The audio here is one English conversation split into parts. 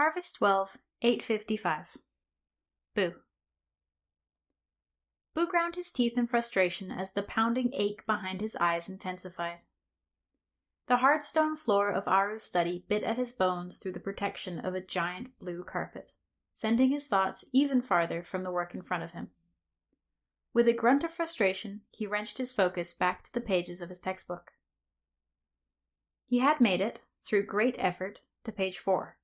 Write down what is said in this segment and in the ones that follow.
Harvest 12, 8:55. Boo. Boo ground his teeth in frustration as the pounding ache behind his eyes intensified. The hard stone floor of Aru's study bit at his bones through the protection of a giant blue carpet, sending his thoughts even farther from the work in front of him. With a grunt of frustration, he wrenched his focus back to the pages of his textbook. He had made it, through great effort, to page 4.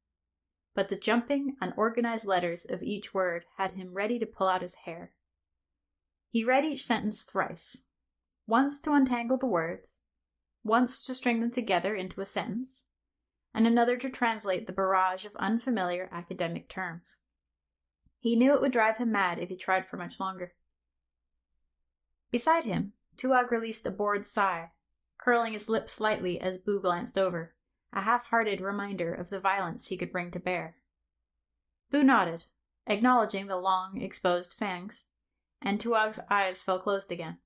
But the jumping, unorganized letters of each word had him ready to pull out his hair. He read each sentence thrice, once to untangle the words, once to string them together into a sentence, and another to translate the barrage of unfamiliar academic terms. He knew it would drive him mad if he tried for much longer. Beside him, Tuag released a bored sigh, curling his lips slightly as Boo glanced over, a half-hearted reminder of the violence he could bring to bear. Boo nodded, acknowledging the long, exposed fangs, and Tuag's eyes fell closed again.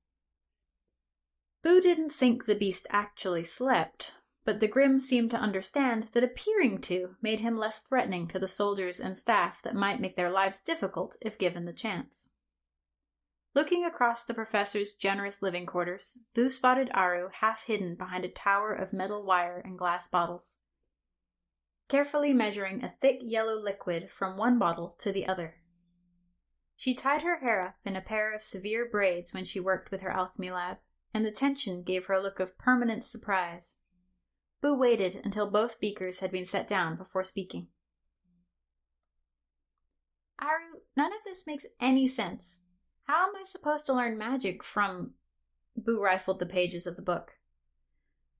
Boo didn't think the beast actually slept, but the Grimm seemed to understand that appearing to made him less threatening to the soldiers and staff that might make their lives difficult if given the chance. Looking across the professor's generous living quarters, Boo spotted Aru half hidden behind a tower of metal wire and glass bottles, carefully measuring a thick yellow liquid from one bottle to the other. She tied her hair up in a pair of severe braids when she worked with her alchemy lab, and the tension gave her a look of permanent surprise. Boo waited until both beakers had been set down before speaking. Aru, none of this makes any sense. How am I supposed to learn magic from... Boo rifled the pages of the book.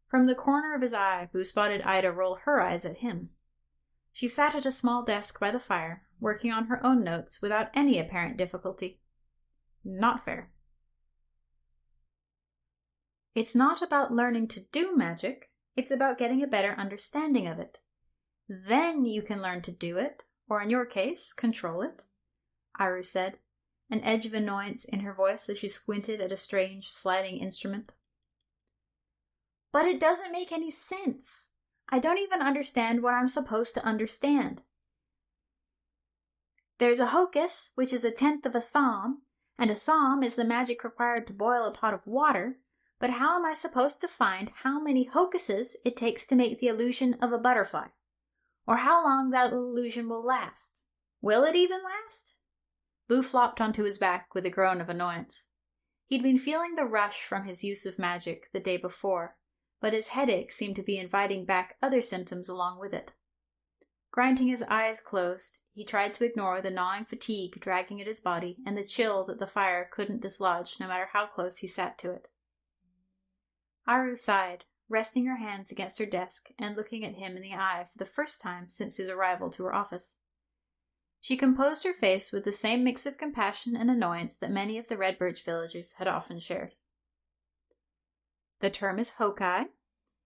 From the corner of his eye, Boo spotted Ida roll her eyes at him. She sat at a small desk by the fire, working on her own notes without any apparent difficulty. Not fair. It's not about learning to do magic, it's about getting a better understanding of it. Then you can learn to do it, or in your case, control it, Aru said, an edge of annoyance in her voice as she squinted at a strange, sliding instrument. But it doesn't make any sense. I don't even understand what I'm supposed to understand. There's a hocus, which is 1/10 of a thom, and a thom is the magic required to boil a pot of water, but how am I supposed to find how many hocuses it takes to make the illusion of a butterfly? Or how long that illusion will last? Will it even last? Boo flopped onto his back with a groan of annoyance. He'd been feeling the rush from his use of magic the day before, but his headache seemed to be inviting back other symptoms along with it. Grinding his eyes closed, he tried to ignore the gnawing fatigue dragging at his body and the chill that the fire couldn't dislodge no matter how close he sat to it. Aru sighed, resting her hands against her desk and looking at him in the eye for the first time since his arrival to her office. She composed her face with the same mix of compassion and annoyance that many of the Red Birch villagers had often shared. The term is hokai,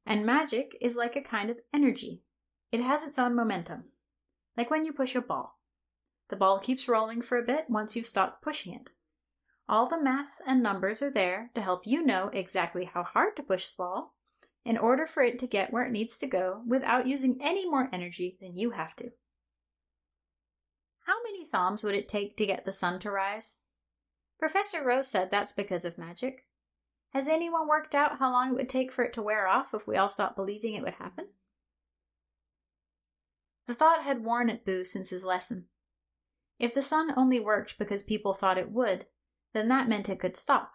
and magic is like a kind of energy. It has its own momentum, like when you push a ball. The ball keeps rolling for a bit once you've stopped pushing it. All the math and numbers are there to help you know exactly how hard to push the ball in order for it to get where it needs to go without using any more energy than you have to. How many thoms would it take to get the sun to rise? Professor Rose said that's because of magic. Has anyone worked out how long it would take for it to wear off if we all stopped believing it would happen? The thought had worn at Boo since his lesson. If the sun only worked because people thought it would, then that meant it could stop.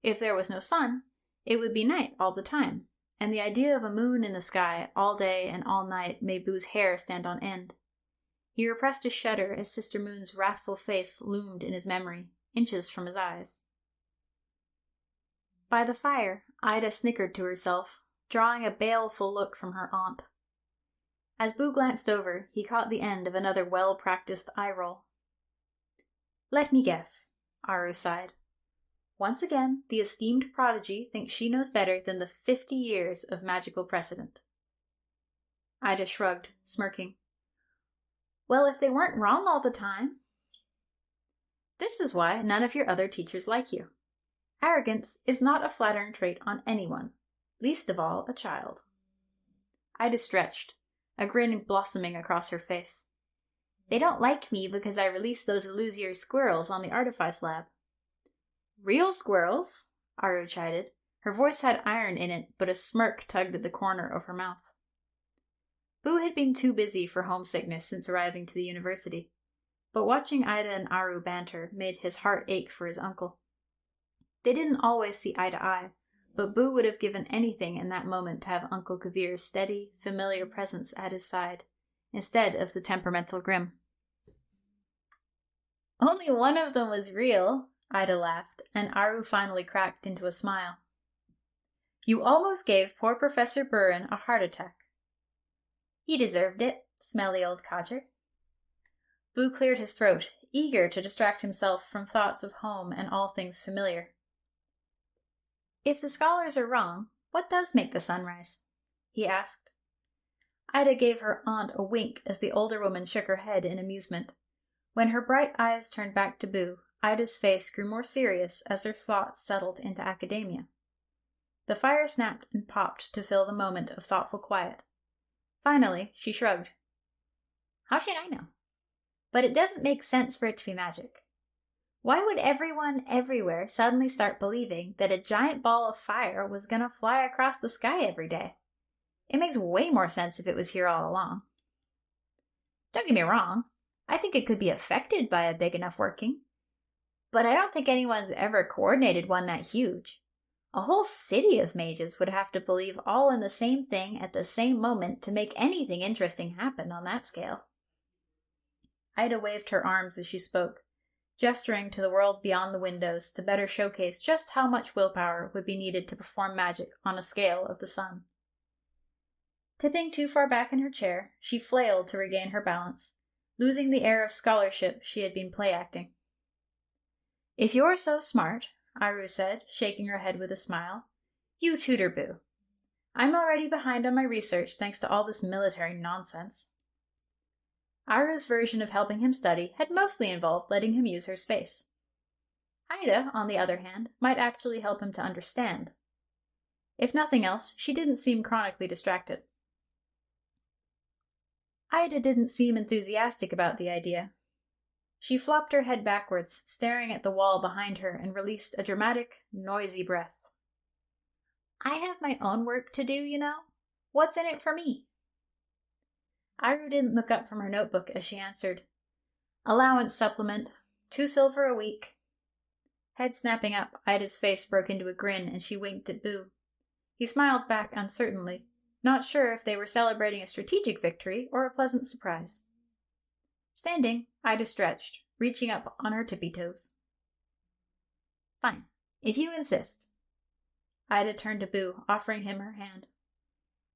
If there was no sun, it would be night all the time, and the idea of a moon in the sky all day and all night made Boo's hair stand on end. He repressed a shudder as Sister Moon's wrathful face loomed in his memory, inches from his eyes. By the fire, Ida snickered to herself, drawing a baleful look from her aunt. As Boo glanced over, he caught the end of another well-practiced eye-roll. Let me guess, Aru sighed. Once again, the esteemed prodigy thinks she knows better than the 50 years of magical precedent. Ida shrugged, smirking. Well, if they weren't wrong all the time. This is why none of your other teachers like you. Arrogance is not a flattering trait on anyone, least of all a child. Ida stretched, a grin blossoming across her face. They don't like me because I released those illusory squirrels on the artifice lab. Real squirrels? Aru chided. Her voice had iron in it, but a smirk tugged at the corner of her mouth. Boo had been too busy for homesickness since arriving to the university, but watching Ida and Aru banter made his heart ache for his uncle. They didn't always see eye to eye, but Boo would have given anything in that moment to have Uncle Kavir's steady, familiar presence at his side, instead of the temperamental Grimm. Only one of them was real, Ida laughed, and Aru finally cracked into a smile. You almost gave poor Professor Burren a heart attack. He deserved it, smelly old codger. Boo cleared his throat, eager to distract himself from thoughts of home and all things familiar. If the scholars are wrong, what does make the sun rise? He asked. Ida gave her aunt a wink as the older woman shook her head in amusement. When her bright eyes turned back to Boo, Ida's face grew more serious as her thoughts settled into academia. The fire snapped and popped to fill the moment of thoughtful quiet. Finally, she shrugged. How should I know? But it doesn't make sense for it to be magic. Why would everyone everywhere suddenly start believing that a giant ball of fire was going to fly across the sky every day? It makes way more sense if it was here all along. Don't get me wrong, I think it could be affected by a big enough working. But I don't think anyone's ever coordinated one that huge. A whole city of mages would have to believe all in the same thing at the same moment to make anything interesting happen on that scale. Ida waved her arms as she spoke, gesturing to the world beyond the windows to better showcase just how much willpower would be needed to perform magic on a scale of the sun. Tipping too far back in her chair, she flailed to regain her balance, losing the air of scholarship she had been play-acting. If you're so smart, Aru said, shaking her head with a smile, you tutor Boo. I'm already behind on my research thanks to all this military nonsense. Aru's version of helping him study had mostly involved letting him use her space. Ida, on the other hand, might actually help him to understand. If nothing else, she didn't seem chronically distracted. Ida didn't seem enthusiastic about the idea. She flopped her head backwards, staring at the wall behind her, and released a dramatic, noisy breath. I have my own work to do, you know. What's in it for me? Aru didn't look up from her notebook as she answered. Allowance supplement, 2 silver a week. Head snapping up, Ida's face broke into a grin and she winked at Boo. He smiled back uncertainly, not sure if they were celebrating a strategic victory or a pleasant surprise. Standing, Ida stretched, reaching up on her tippy toes. Fine, if you insist. Ida turned to Boo, offering him her hand.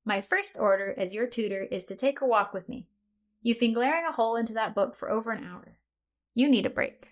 My first order as your tutor is to take a walk with me. You've been glaring a hole into that book for over an hour. You need a break.